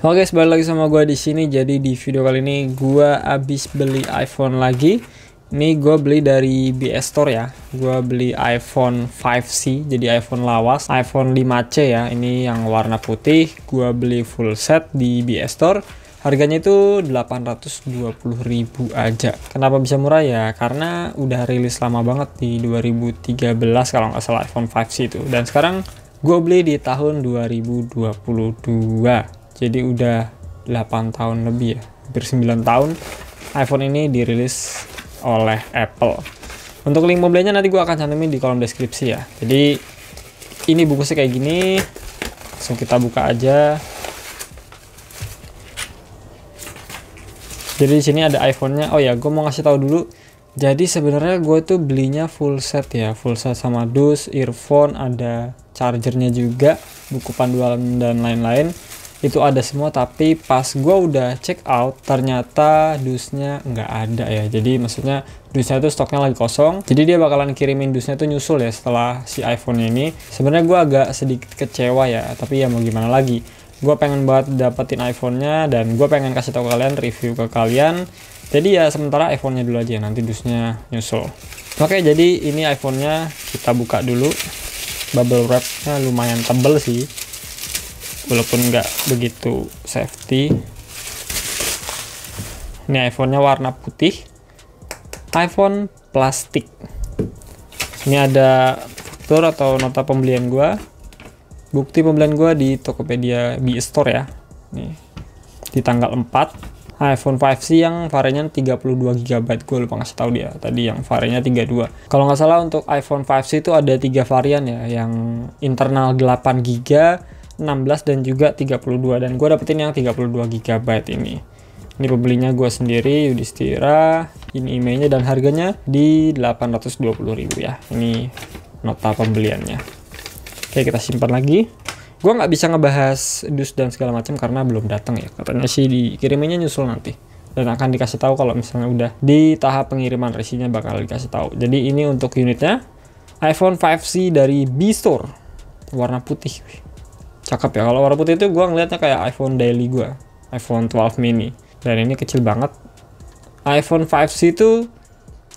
Oke, balik lagi sama gue di sini. Jadi di video kali ini gue abis beli iPhone lagi. Ini gue beli dari BS Store ya. Gue beli iPhone 5C, jadi iPhone lawas, iPhone 5C ya. Ini yang warna putih. Gue beli full set di BS Store. Harganya itu 820.000 aja. Kenapa bisa murah ya? Karena udah rilis lama banget di 2013 kalau nggak salah iPhone 5C itu. Dan sekarang gue beli di tahun 2022. Jadi udah 8 tahun lebih ya, hampir 9 tahun iPhone ini dirilis oleh Apple. Untuk link pembeliannya nanti gue akan cantumin di kolom deskripsi ya. Jadi ini bungkusnya kayak gini, langsung kita buka aja. Jadi di sini ada iPhone-nya. Oh ya, gue mau ngasih tahu dulu. Jadi sebenarnya gue tuh belinya full set ya, full set sama dus, earphone, ada chargernya juga, buku panduan dan lain-lain. Itu ada semua, tapi pas gue udah check out ternyata dusnya nggak ada ya. Jadi maksudnya dusnya itu stoknya lagi kosong, jadi dia bakalan kirimin dusnya tuh nyusul ya setelah si iPhone ini. Sebenarnya gue agak sedikit kecewa ya, tapi ya mau gimana lagi, gue pengen banget dapetin iPhone-nya dan gue pengen kasih tahu kalian, review ke kalian. Jadi ya sementara iPhone-nya dulu aja, nanti dusnya nyusul. Oke, jadi ini iPhone-nya kita buka dulu. Bubble wrap-nya lumayan tebel sih, walaupun nggak begitu safety. Ini iPhone-nya warna putih, iPhone plastik. Ini ada faktur atau nota pembelian gua, bukti pembelian gua di Tokopedia BS Store ya. Nih, di tanggal 4. iPhone 5C yang variannya 32 GB, gue lupa ngasih tahu dia tadi yang variannya 32. Kalau nggak salah untuk iPhone 5C itu ada 3 varian ya, yang internal 8 GB, 16 dan juga 32, dan gue dapetin yang 32 GB ini. Ini pembelinya gue sendiri, Yudhistira. Ini emailnya dan harganya di 820.000 ya. Ini nota pembeliannya. Oke, kita simpan lagi. Gue nggak bisa ngebahas dus dan segala macam karena belum datang ya. Katanya sih dikiriminnya nyusul nanti, dan akan dikasih tahu kalau misalnya udah di tahap pengiriman, resinya bakal dikasih tahu. Jadi ini untuk unitnya iPhone 5C dari B Store, warna putih. Cakep ya. Kalau warna putih itu gue ngeliatnya kayak iPhone daily gue, iPhone 12 mini, dan ini kecil banget. iPhone 5C itu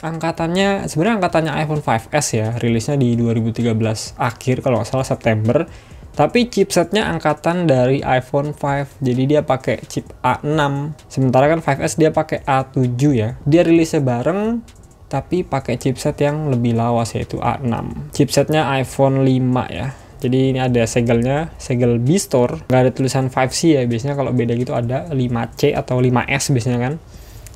angkatannya sebenarnya angkatannya iPhone 5S ya, rilisnya di 2013 akhir kalau nggak salah September. Tapi chipsetnya angkatan dari iPhone 5, jadi dia pakai chip A6. Sementara kan 5S dia pakai A7 ya. Dia rilisnya bareng, tapi pakai chipset yang lebih lawas yaitu A6. Chipsetnya iPhone 5 ya. Jadi ini ada segelnya, segel B Store. Nggak ada tulisan 5C ya, biasanya kalau beda gitu ada 5C atau 5S biasanya kan.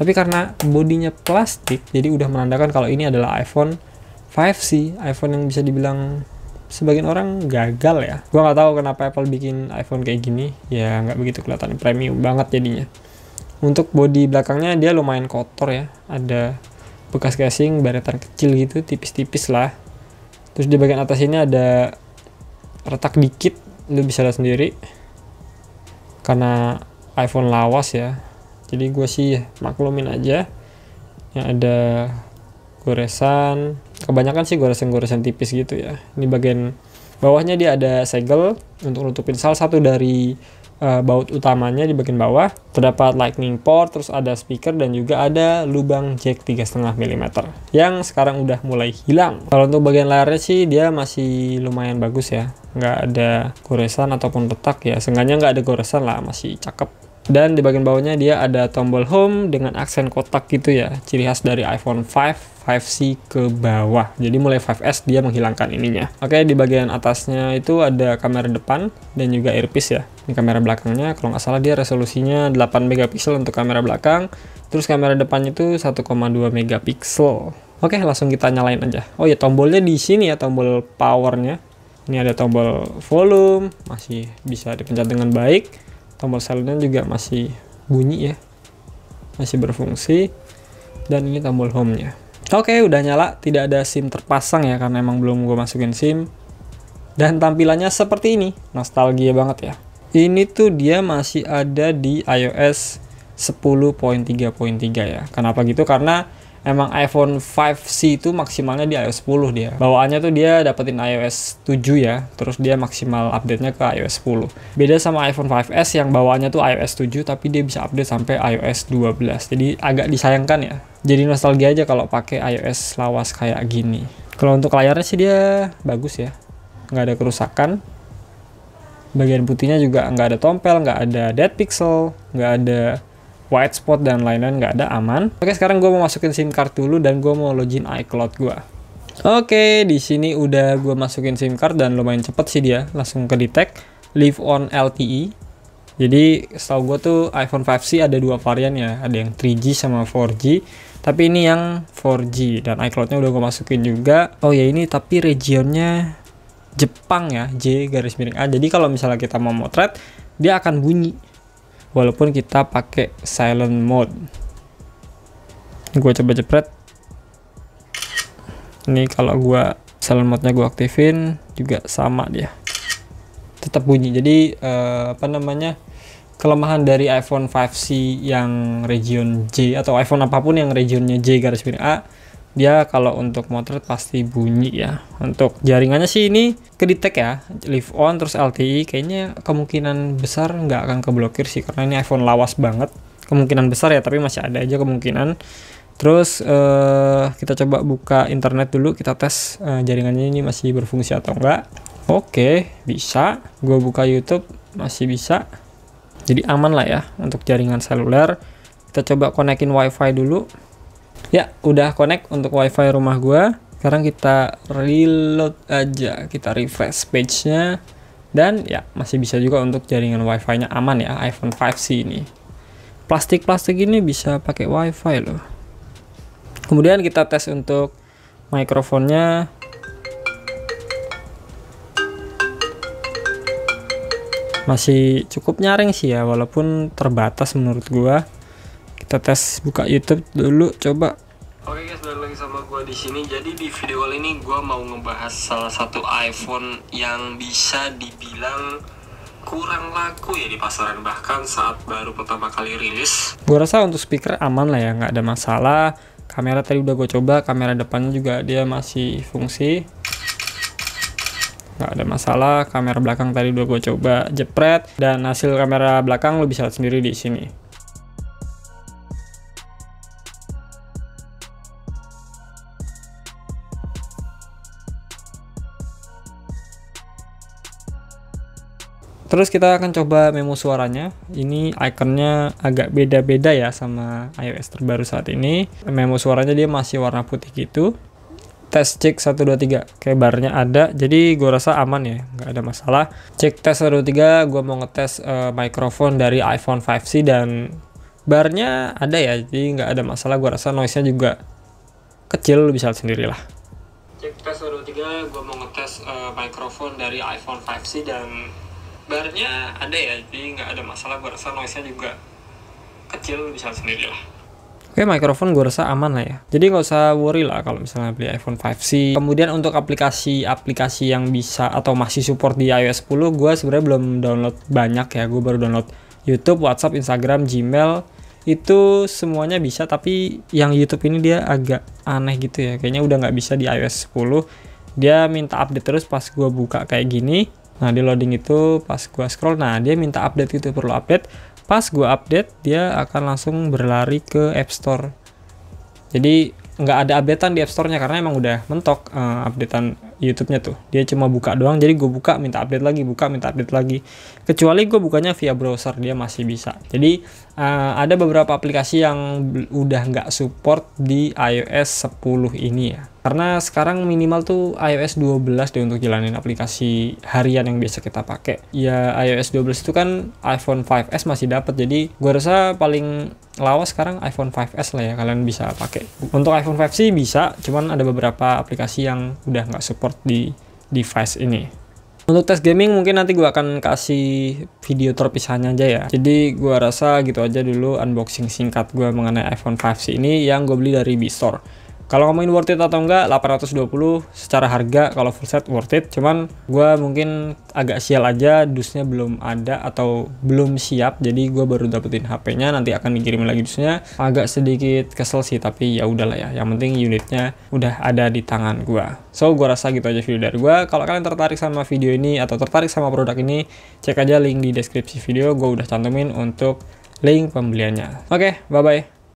Tapi karena bodinya plastik, jadi udah menandakan kalau ini adalah iPhone 5C. iPhone yang bisa dibilang sebagian orang gagal ya. Gua nggak tahu kenapa Apple bikin iPhone kayak gini, ya nggak begitu kelihatan premium banget jadinya. Untuk bodi belakangnya dia lumayan kotor ya, ada bekas casing, baretan kecil gitu, tipis-tipis lah. Terus di bagian atas ini ada retak dikit, lu bisa lihat sendiri karena iPhone lawas ya. Jadi gue sih maklumin aja. Yang ada goresan, kebanyakan sih goresan-goresan tipis gitu ya. Ini bagian bawahnya dia ada segel untuk nutupin salah satu dari baut utamanya. Di bagian bawah terdapat lightning port, terus ada speaker dan juga ada lubang jack 3,5 mm yang sekarang udah mulai hilang. Kalau untuk bagian layarnya sih dia masih lumayan bagus ya, nggak ada goresan ataupun retak ya, seenggaknya nggak ada goresan lah, masih cakep. Dan di bagian bawahnya dia ada tombol home dengan aksen kotak gitu ya, ciri khas dari iPhone 5C ke bawah. Jadi mulai 5S dia menghilangkan ininya. Oke, di bagian atasnya itu ada kamera depan dan juga earpiece ya. Ini kamera belakangnya, kalau nggak salah dia resolusinya 8 megapiksel untuk kamera belakang. Terus kamera depannya itu 1,2 megapiksel. Oke, langsung kita nyalain aja. Oh ya, tombolnya di sini ya, tombol powernya. Ini ada tombol volume, masih bisa dipencet dengan baik. Tombol silentnya juga masih bunyi ya, masih berfungsi. Dan ini tombol home-nya. Oke, udah nyala, tidak ada SIM terpasang ya karena emang belum gue masukin SIM. Dan tampilannya seperti ini, nostalgia banget ya. Ini tuh dia masih ada di iOS 10.3.3 ya. Kenapa gitu? Karena emang iPhone 5C itu maksimalnya di iOS 10 dia. Bawaannya tuh dia dapetin iOS 7 ya, terus dia maksimal update-nya ke iOS 10. Beda sama iPhone 5S yang bawaannya tuh iOS 7 tapi dia bisa update sampai iOS 12. Jadi agak disayangkan ya. Jadi nostalgia aja kalau pakai iOS lawas kayak gini. Kalau untuk layarnya sih dia bagus ya, nggak ada kerusakan. Bagian putihnya juga nggak ada tompel, nggak ada dead pixel, nggak ada white spot dan lain-lain, nggak ada, aman. Oke, sekarang gue mau masukin SIM card dulu dan gue mau login iCloud gue. Oke, di sini udah gue masukin SIM card dan lumayan cepet sih dia, langsung ke detect live on LTE. Jadi setahu gue tuh iPhone 5C ada dua varian ya, ada yang 3G sama 4G. Tapi ini yang 4G dan iCloud-nya udah gue masukin juga. Oh ya, ini tapi regionnya Jepang ya, J_A. Jadi kalau misalnya kita mau motret, dia akan bunyi walaupun kita pakai silent mode. Gue coba jepret. Ini kalau gue silent mode-nya gue aktifin juga sama dia, tetap bunyi. Jadi kelemahan dari iPhone 5C yang region J atau iPhone apapun yang regionnya J_A, dia kalau untuk motret pasti bunyi ya. Untuk jaringannya sih ini kedetek ya, live on terus LTE. Kayaknya kemungkinan besar nggak akan keblokir sih karena ini iPhone lawas banget. Kemungkinan besar ya, tapi masih ada aja kemungkinan. Terus kita coba buka internet dulu, kita tes jaringannya ini masih berfungsi atau enggak. Oke, bisa. Gue buka YouTube masih bisa. Jadi aman lah ya untuk jaringan seluler. Kita coba konekin WiFi dulu. Ya, udah connect untuk WiFi rumah gua. Sekarang kita reload aja, kita refresh page-nya. Dan ya, masih bisa juga untuk jaringan WiFi-nya aman ya, iPhone 5C ini. Plastik-plastik ini bisa pakai WiFi loh. Kemudian kita tes untuk mikrofonnya. Masih cukup nyaring sih ya, walaupun terbatas menurut gua. Kita tes buka YouTube dulu, coba. Oke guys, balik lagi sama gua di sini. Jadi di video kali ini gua mau ngebahas salah satu iPhone yang bisa dibilang kurang laku ya di pasaran, bahkan saat baru pertama kali rilis. Gua rasa untuk speaker aman lah ya, nggak ada masalah. Kamera tadi udah gue coba, kamera depannya juga dia masih fungsi, nggak ada masalah. Kamera belakang tadi udah gue coba jepret, dan hasil kamera belakang lo bisa lihat sendiri di sini. Terus kita akan coba memo suaranya. Ini ikonnya agak beda-beda ya sama iOS terbaru saat ini. Memo suaranya dia masih warna putih gitu. Tes cek 1 2 3, kayak barnya ada, jadi gue rasa aman ya, nggak ada masalah. Cek tes 1 2 3, gue mau ngetes mikrofon dari iPhone 5C dan barnya ada ya, jadi nggak ada masalah. Gue rasa noise-nya juga kecil, bisa lihat sendiri lah. Cek tes 1 2 3, gue mau ngetes mikrofon dari iPhone 5C dan barnya ada ya, jadi nggak ada masalah. Gue rasa noise-nya juga kecil, bisa lihat sendiri lah. Oke, mikrofon gue rasa aman lah ya. Jadi nggak usah worry lah kalau misalnya beli iPhone 5C. Kemudian untuk aplikasi-aplikasi yang bisa atau masih support di iOS 10, gue sebenarnya belum download banyak ya. Gue baru download YouTube, WhatsApp, Instagram, Gmail. Itu semuanya bisa, tapi yang YouTube ini dia agak aneh gitu ya. Kayaknya udah nggak bisa di iOS 10. Dia minta update terus pas gue buka kayak gini. Nah, di loading itu pas gue scroll, nah dia minta update gitu, perlu update. Pas gue update, dia akan langsung berlari ke App Store. Jadi nggak ada updatean di App Store-nya karena emang udah mentok updatean YouTube-nya tuh. Dia cuma buka doang, jadi gue buka minta update lagi, buka minta update lagi. Kecuali gue bukanya via browser, dia masih bisa. Jadi ada beberapa aplikasi yang udah nggak support di iOS 10 ini ya. Karena sekarang minimal tuh iOS 12 deh untuk jalanin aplikasi harian yang biasa kita pakai. Ya iOS 12 itu kan iPhone 5S masih dapat. Jadi gue rasa paling lawas sekarang iPhone 5S lah ya, kalian bisa pakai. Untuk iPhone 5C bisa, cuman ada beberapa aplikasi yang udah nggak support di device ini. Untuk tes gaming mungkin nanti gue akan kasih video terpisahnya aja ya. Jadi gue rasa gitu aja dulu unboxing singkat gue mengenai iPhone 5C ini yang gue beli dari B-Store. Kalau ngomongin worth it atau enggak, 820 secara harga kalau full set worth it. Cuman gue mungkin agak sial aja, dusnya belum ada atau belum siap. Jadi gue baru dapetin HP-nya, nanti akan dikirimin lagi dusnya. Agak sedikit kesel sih, tapi ya udahlah ya. Yang penting unitnya udah ada di tangan gue. So gue rasa gitu aja video dari gue. Kalau kalian tertarik sama video ini atau tertarik sama produk ini, cek aja link di deskripsi video. Gue udah cantumin untuk link pembeliannya. Oke, bye-bye.